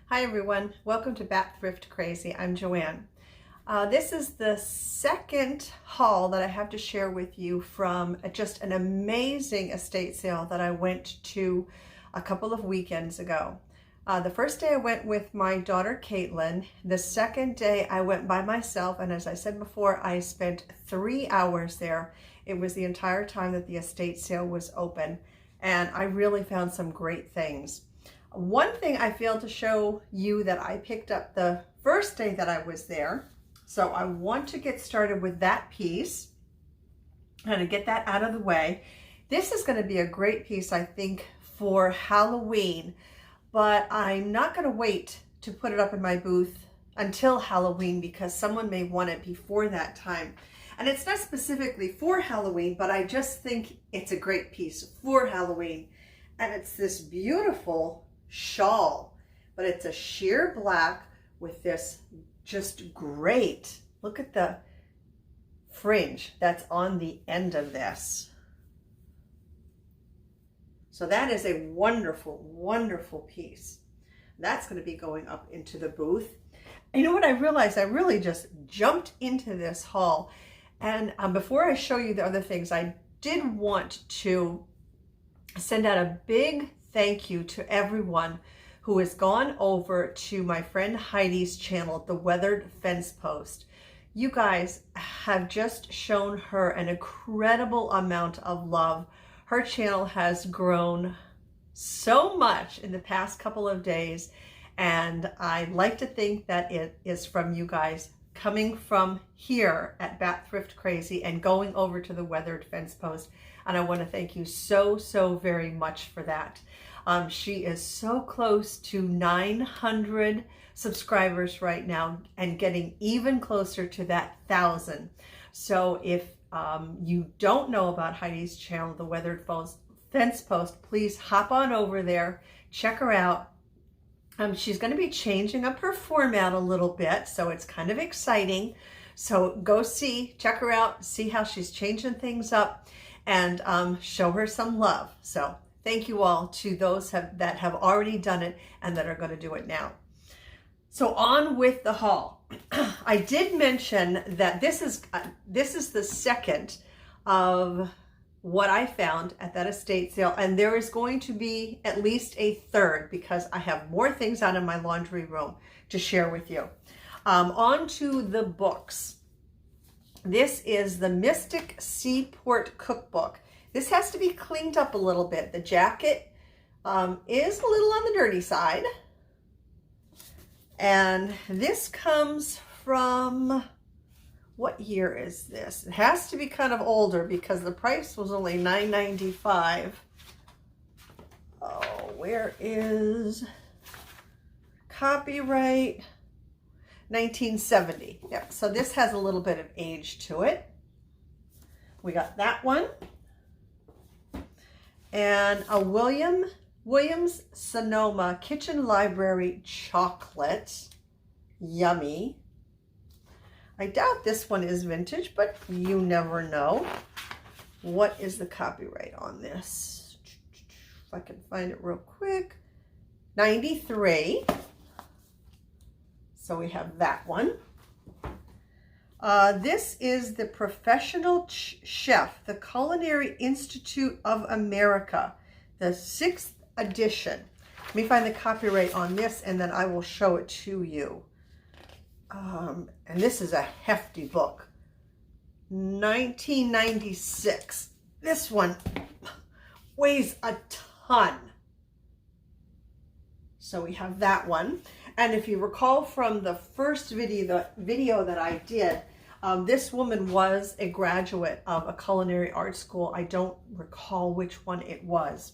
Hi everyone, welcome to Bat Thrift Crazy. I'm Joanne. This is the second haul that I have to share with you from just an amazing estate sale that I went to a couple of weekends ago. The first day I went with my daughter Caitlin. The second day I went by myself, and as I said before, I spent 3 hours there. It was the entire time that the estate sale was open, and I really found some great things. One thing I failed to show you that I picked up the first day that I was there. So I want to get started with that piece and to get that out of the way. This is going to be a great piece, I think, for Halloween, but I'm not going to wait to put it up in my booth until Halloween because someone may want it before that time. And it's not specifically for Halloween, but I just think it's a great piece for Halloween. And it's this beautiful shawl, but it's a sheer black with this just great, look at the fringe that's on the end of this. So that is a wonderful, wonderful piece. That's going to be going up into the booth. And you know what I realized? I really just jumped into this haul. And before I show you the other things, I did want to send out a big thank you to everyone who has gone over to my friend Heidi's channel, The Weathered Fence Post. You guys have just shown her an incredible amount of love. Her channel has grown so much in the past couple of days, and I like to think that it is from you guys coming from here at Bat Thrift Crazy and going over to the Weathered Fence Post. And I want to thank you so, so very much for that. She is so close to 900 subscribers right now and getting even closer to that 1,000. So if you don't know about Heidi's channel, The Weathered Fence Post, please hop on over there, check her out. She's going to be changing up her format a little bit, so it's kind of exciting. So go check her out, see how she's changing things up, and show her some love. So thank you all to those that have already done it and that are going to do it now. So on with the haul. I did mention that this is the second of what I found at that estate sale, and there is going to be at least a third because I have more things out in my laundry room to share with you. On to the books. This is the Mystic Seaport Cookbook. This has to be cleaned up a little bit. The jacket is a little on the dirty side. And this comes from, what year is this? It has to be kind of older because the price was only $9.95. Oh, where is copyright? 1970. Yeah, so this has a little bit of age to it. We got that one. And a Williams Sonoma Kitchen Library Chocolate. Yummy. I doubt this one is vintage, but you never know. What is the copyright on this? If I can find it real quick. 93. So we have that one. This is the Professional Chef, the Culinary Institute of America, the 6th edition. Let me find the copyright on this and then I will show it to you. And this is a hefty book. 1996. This one weighs a ton. So we have that one. And if you recall from the first video that I did, this woman was a graduate of a culinary art school. I don't recall which one it was.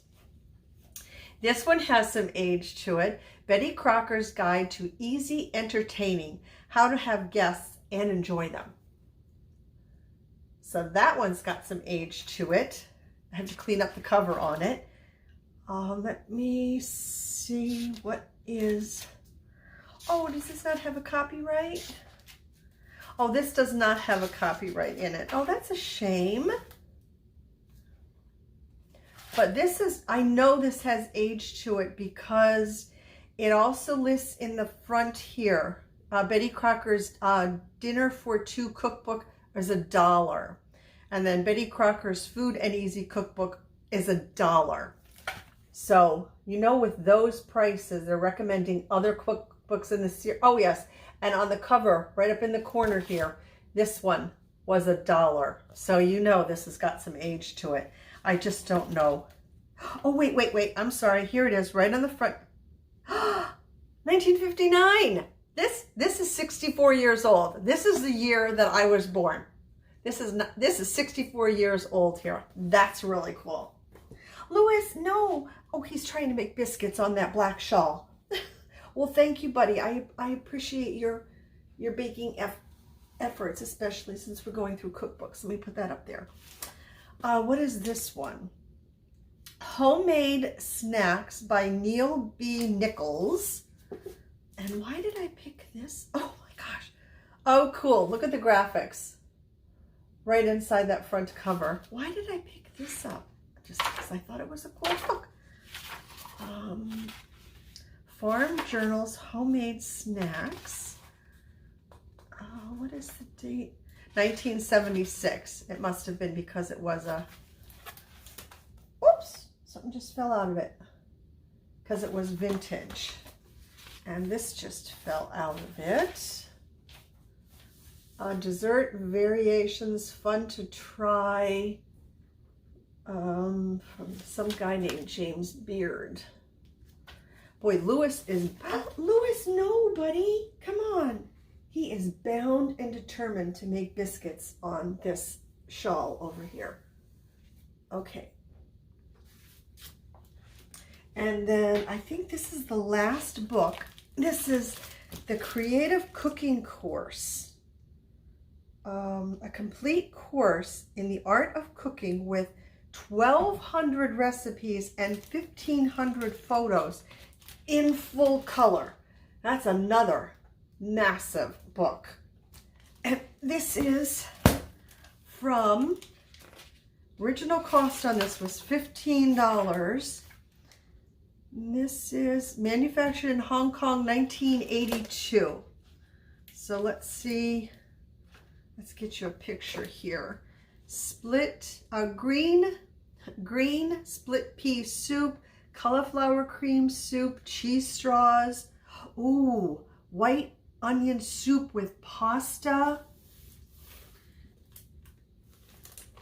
This one has some age to it. Betty Crocker's Guide to Easy Entertaining, How to Have Guests and Enjoy Them. So that one's got some age to it. I have to clean up the cover on it. Let me see, what is... Oh, does this not have a copyright? Oh, this does not have a copyright in it. Oh, that's a shame. But this is, I know this has age to it because It also lists in the front here, Betty Crocker's Dinner for Two cookbook is $1. And then Betty Crocker's Food and Easy cookbook is $1. So, you know, with those prices, they're recommending other cookbooks in the series. Oh, yes. And on the cover, right up in the corner here, this one was $1. So, you know, this has got some age to it. I just don't know. Oh, wait. I'm sorry. Here it is, right on the front. 1959. This is 64 years old. This is the year that I was born. This is 64 years old here. That's really cool. Louis, no. Oh, he's trying to make biscuits on that black shawl. Well, thank you, buddy. I appreciate your baking efforts, especially since we're going through cookbooks. Let me put that up there. What is this one? Homemade Snacks by Neil B. Nichols. And why did I pick this? Oh my gosh. Oh, cool. Look at the graphics right inside that front cover. Why did I pick this up? Just because I thought it was a cool book. Farm Journals Homemade Snacks. What is the date? 1976. It must have been because it was a... Whoops! Something just fell out of it. Because it was vintage. And this just fell out of it. Dessert Variations, Fun to Try. From some guy named James Beard. Boy, Louis is... Louis, no, buddy. Come on. He is bound and determined to make biscuits on this shawl over here. Okay. And then I think this is the last book. This is the Creative Cooking Course. A complete course in the art of cooking with 1,200 recipes and 1,500 photos in full color. That's another massive book. And this is from, original cost on this was $15. This is manufactured in Hong Kong, 1982. So let's see. Let's get you a picture here. Split green split pea soup, cauliflower cream soup, cheese straws. Ooh, white onion soup with pasta.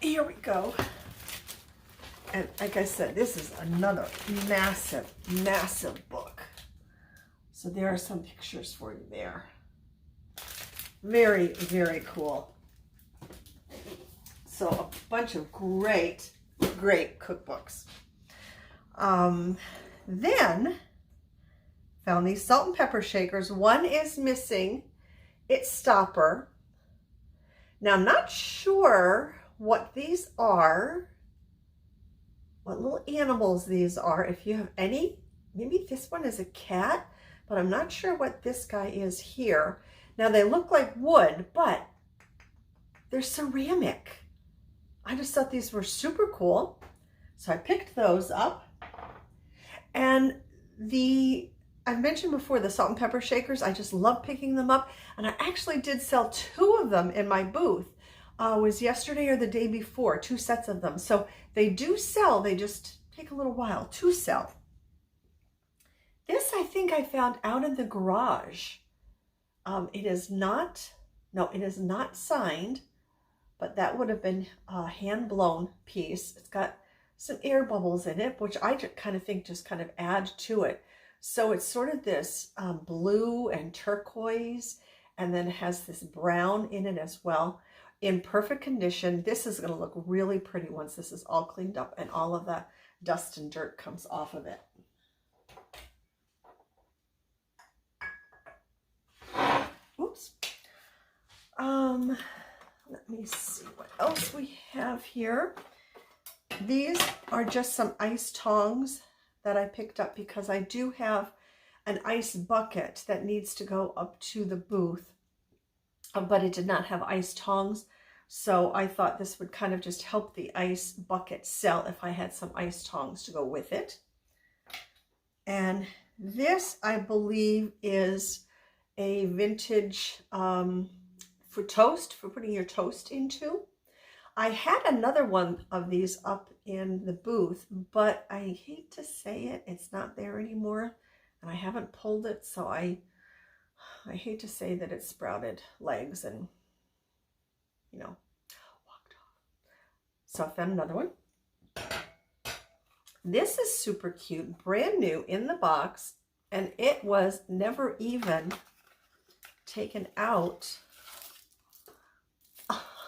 Here we go. And like I said, this is another massive, massive book. So there are some pictures for you there. Very, very cool. So a bunch of great, great cookbooks. Then found these salt and pepper shakers. One is missing its stopper. Now I'm not sure what these are, what little animals these are. If you have any, maybe this one is a cat, but I'm not sure what this guy is here. Now they look like wood, but they're ceramic. I just thought these were super cool. So I picked those up. And I've mentioned before the salt and pepper shakers. I just love picking them up. And I actually did sell 2 of them in my booth. It was yesterday or the day before, 2 sets of them. So they do sell, they just take a little while to sell. This I think I found out in the garage. It is not signed, but that would have been a hand-blown piece. It's got some air bubbles in it, which I kind of think just kind of add to it. So it's sort of this blue and turquoise, and then it has this brown in it as well. In perfect condition. This is going to look really pretty once this is all cleaned up and all of the dust and dirt comes off of it. Oops. Let me see what else we have here. These are just some ice tongs that I picked up because I do have an ice bucket that needs to go up to the booth, but it did not have ice tongs. So I thought this would kind of just help the ice bucket sell if I had some ice tongs to go with it. And This, I believe, is a vintage for toast, for putting your toast into. I had another one of these up in the booth, but I hate to say it, it's not there anymore, and I haven't pulled it, so I hate to say that it sprouted legs and, you know, walked off. So I found another one. This is super cute, brand new in the box, and it was never even taken out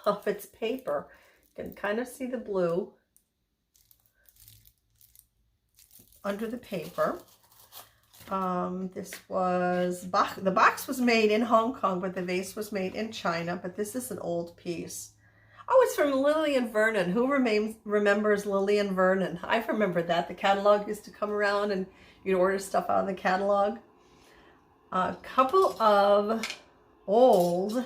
of its paper. You can kind of see the blue under the paper. This was, the box was made in Hong Kong, but the vase was made in China, but this is an old piece. Oh, it's from Lillian Vernon. Who remembers Lillian Vernon? I remember that. The catalog used to come around and you'd order stuff out of the catalog. A couple of old...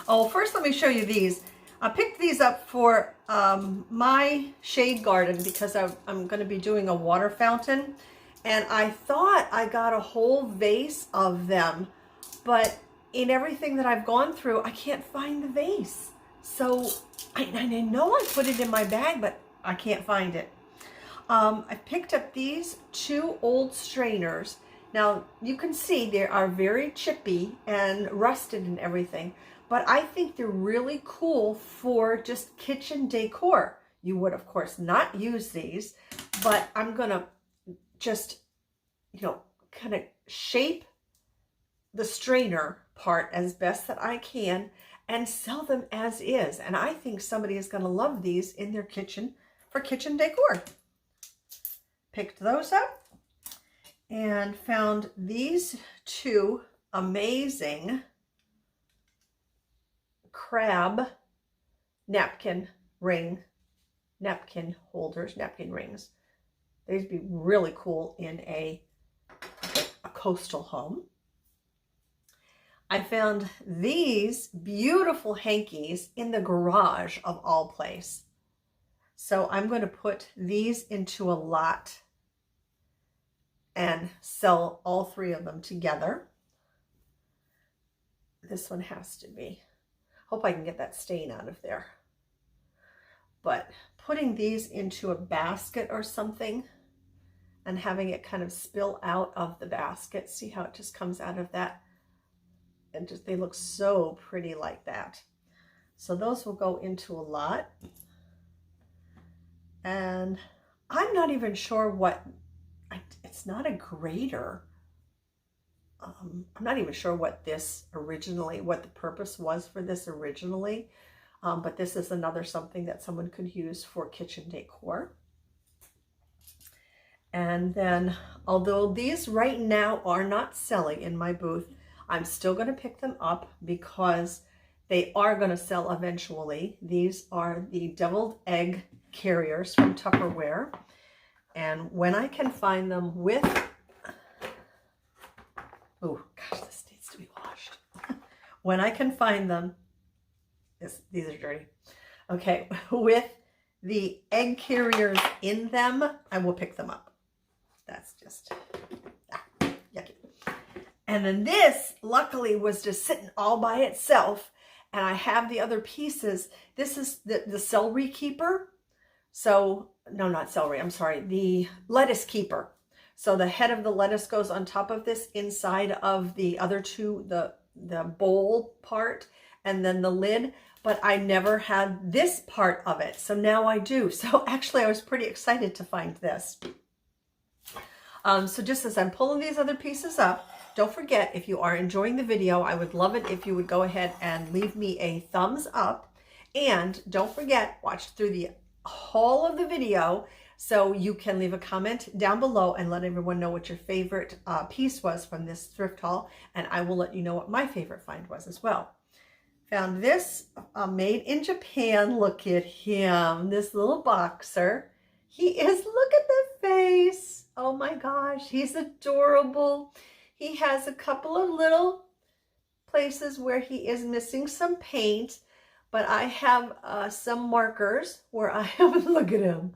Oh, first let me show you these. I picked these up for my shade garden because I'm going to be doing a water fountain. And I thought I got a whole vase of them, but in everything that I've gone through, I can't find the vase. So I know I put it in my bag, but I can't find it. I picked up these two old strainers. Now you can see they are very chippy and rusted and everything, but I think they're really cool for just kitchen decor. You would of course not use these, but I'm gonna just, you know, kind of shape the strainer part as best that I can and sell them as is. And I think somebody is going to love these in their kitchen for kitchen decor. Picked those up and found these two amazing crab napkin holders, napkin rings. They'd be really cool in a coastal home. I found these beautiful hankies in the garage of all place. So I'm going to put these into a lot and sell all three of them together. This one has to be. Hope I can get that stain out of there. But putting these into a basket or something and having it kind of spill out of the basket. See how it just comes out of that? And just, they look so pretty like that. So those will go into a lot. And I'm not even sure what, it's not a grater. I'm not even sure what this originally, what the purpose was for this originally. But this is another something that someone could use for kitchen decor. And then, although these right now are not selling in my booth, I'm still going to pick them up because they are going to sell eventually. These are the deviled egg carriers from Tupperware. And when I can find them with, oh gosh, this needs to be washed. When I can find them, these are dirty. Okay, with the egg carriers in them, I will pick them up. That's just yucky. And then this, luckily, was just sitting all by itself. And I have the other pieces. This is the celery keeper. So, no, not celery. I'm sorry. The lettuce keeper. So the head of the lettuce goes on top of this inside of the other two, the bowl part and then the lid. But I never had this part of it. So now I do. So actually, I was pretty excited to find this. So just as I'm pulling these other pieces up, don't forget, if you are enjoying the video, I would love it if you would go ahead and leave me a thumbs up. And don't forget, watch through the whole of the video so you can leave a comment down below and let everyone know what your favorite piece was from this thrift haul. And I will let you know what my favorite find was as well. Found this made in Japan. Look at him, this little boxer. He is, look at the face. Oh my gosh, he's adorable. He has a couple of little places where he is missing some paint, but I have some markers where I have, look at him,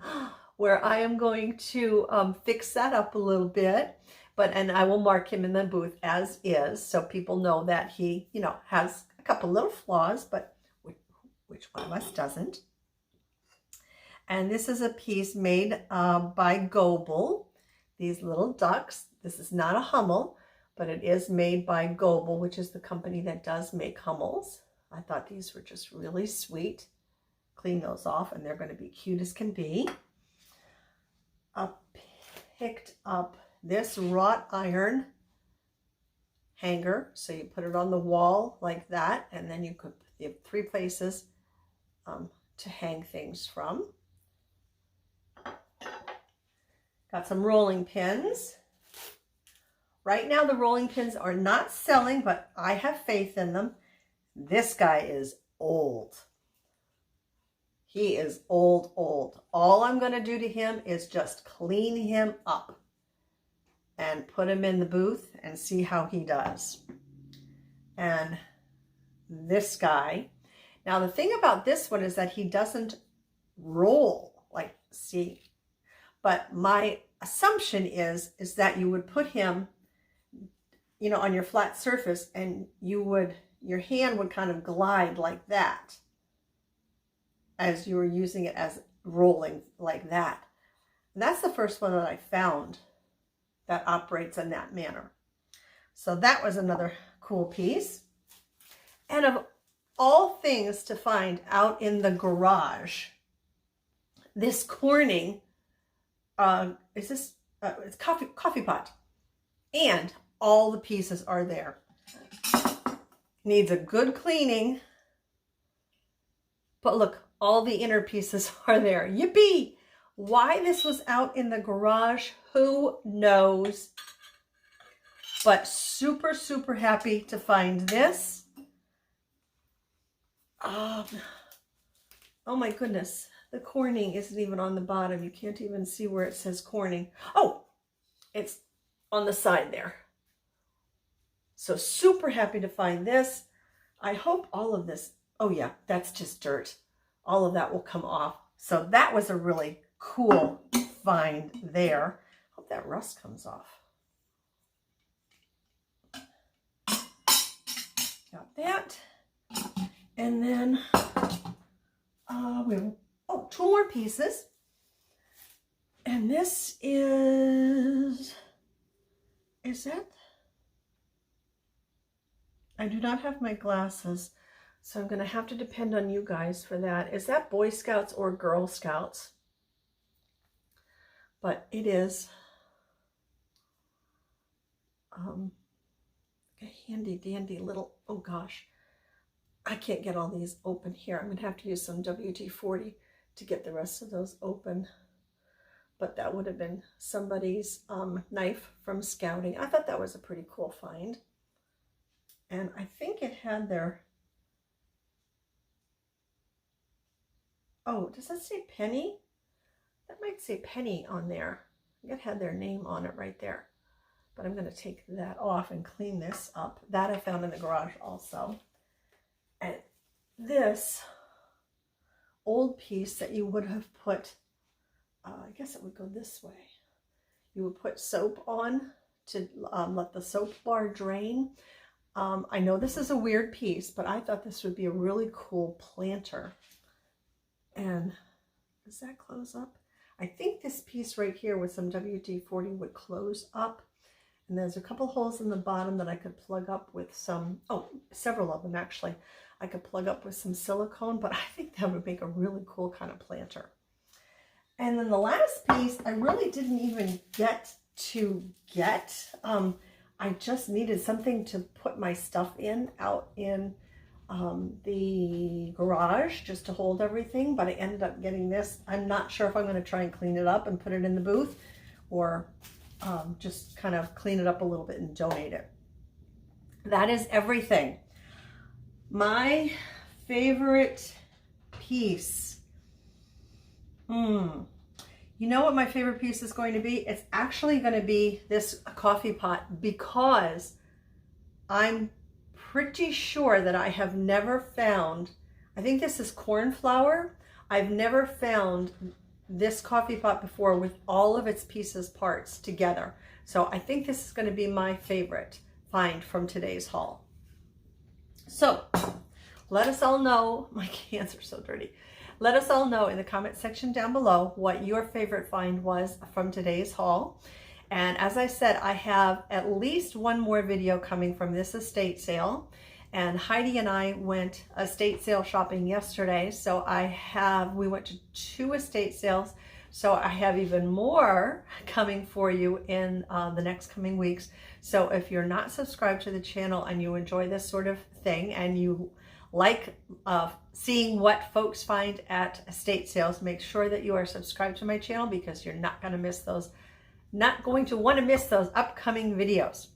where I am going to fix that up a little bit. And I will mark him in the booth as is, so people know that he, you know, has a couple little flaws, but which one of us doesn't? And this is a piece made by Goebel. These little ducks. This is not a Hummel, but it is made by Goebel, which is the company that does make Hummels. I thought these were just really sweet. Clean those off, and they're going to be cute as can be. I picked up this wrought iron hanger, so you put it on the wall like that, and then you have 3 places to hang things from. Got some rolling pins. Right now the rolling pins are not selling, but I have faith in them. This guy is old. He is old. All I'm going to do to him is just clean him up and put him in the booth and see how he does. And this guy, now the thing about this one is that he doesn't roll, like, see, but my assumption is that you would put him, you know, on your flat surface, and your hand would kind of glide like that as you were using it as rolling like that. And that's the first one that I found that operates in that manner. So that was another cool piece. And of all things to find out in the garage, this Corning, it's coffee pot, and all the pieces are there. Needs a good cleaning, but look, all the inner pieces are there. Yippee! Why this was out in the garage, who knows? But super, super happy to find this. Oh my goodness. The Corning isn't even on the bottom. You can't even see where it says Corning. Oh, it's on the side there. So super happy to find this. I hope all of this, oh yeah, that's just dirt. All of that will come off. So that was a really cool find there. Hope that rust comes off. Got that. And then we have 2 more pieces. And this is that? I do not have my glasses, so I'm going to have to depend on you guys for that. Is that Boy Scouts or Girl Scouts? But it is a handy dandy little, oh gosh, I can't get all these open here. I'm going to have to use some WD-40 to get the rest of those open. But that would have been somebody's knife from scouting. I thought that was a pretty cool find. And I think it had their, oh, does that say Penny? That might say Penny on there. I think it had their name on it right there. But I'm going to take that off and clean this up. That I found in the garage also. And this old piece that you would have put, I guess it would go this way. You would put soap on to let the soap bar drain. I know this is a weird piece, but I thought this would be a really cool planter. And does that close up? I think this piece right here with some WD-40 would close up. And there's a couple holes in the bottom that I could plug up with some, oh, several of them actually. I could plug up with some silicone, but I think that would make a really cool kind of planter. And then the last piece, I really didn't even get to get. I just needed something to put my stuff in out in the garage just to hold everything, but I ended up getting this. I'm not sure if I'm going to try and clean it up and put it in the booth, or just kind of clean it up a little bit and donate it. That is everything. My favorite piece. You know what my favorite piece is going to be? It's actually going to be this coffee pot, because I'm pretty sure that I have never found, I think this is corn flour. I've never found this coffee pot before with all of its pieces, parts together. So I think this is going to be my favorite find from today's haul. So let us all know, my hands are so dirty. Let us all know in the comment section down below what your favorite find was from today's haul. And as I said, I have at least one more video coming from this estate sale. And Heidi and I went estate sale shopping yesterday. So we went to 2 estate sales. So I have even more coming for you in the next coming weeks. So if you're not subscribed to the channel and you enjoy this sort of thing and you like seeing what folks find at estate sales, make sure that you are subscribed to my channel, because you're not going to miss those, not going to want to miss those upcoming videos.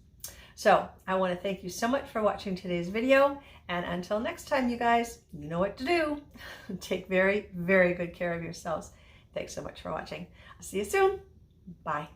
So I want to thank you so much for watching today's video. And until next time, you guys, you know what to do. Take very, very good care of yourselves. Thanks so much for watching. I'll see you soon. Bye.